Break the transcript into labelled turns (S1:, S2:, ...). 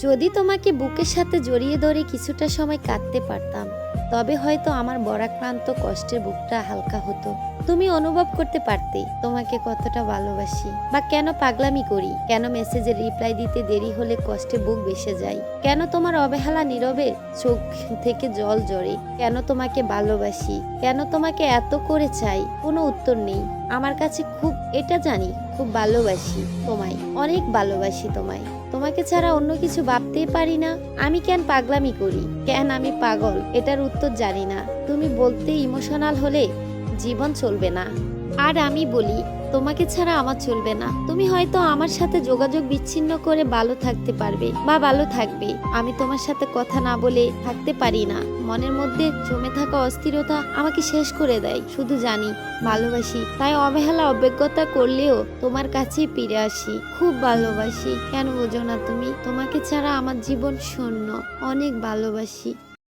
S1: যদি তোমাকে বুকের সাথে জড়িয়ে ধরে কিছুটা সময় কাটতে পারতাম, তবে হয়তো আমার বরাক্রান্ত কষ্টের বুকটা হালকা হতো। তুমি অনুভব করতে পারতে তোমাকে কতটা ভালোবাসি, বা কেন পাগলামি করি, কেন মেসেজের রিপ্লাই দিতে দেরি হলে কষ্টে বুক ভেসে যায়, কেন তোমার অবহেলা নীরবে চোখ থেকে জল ঝরে, কেন তোমাকে ভালোবাসি, কেন তোমাকে এত করে চাই। কোনো উত্তর নেই আমার কাছে। খুব এটা জানি, খুব ভালোবাসি তোমায়, অনেক ভালোবাসি তোমায়। তোমাকে ছাড়া অন্য কিছু ভাবতেই পারি না। আমি কেন পাগলামি করি, কেন আমি পাগল, এটার উত্তর জানি না। তুমি বলতে ইমোশনাল হলে জীবন চলবে না। আর আমি বলি তোমাকে ছাড়া আমার চলবে না। তুমি হয়তো আমার সাথে যোগাযোগ বিচ্ছিন্ন করে ভালো থাকতে পারবে বা ভালো থাকবে, আমি তোমার সাথে কথা না বলে থাকতে পারি না। মনের মধ্যে জমে থাকা অস্থিরতা আমাকে শেষ করে দেয়। শুধু জানি ভালোবাসি, তাই অবহেলা অভিজ্ঞতা করলেও তোমার কাছেই ফিরে আসি। খুব ভালোবাসি, কেন বোঝো না তুমি? তোমাকে ছাড়া আমার জীবন শূন্য। অনেক ভালোবাসি।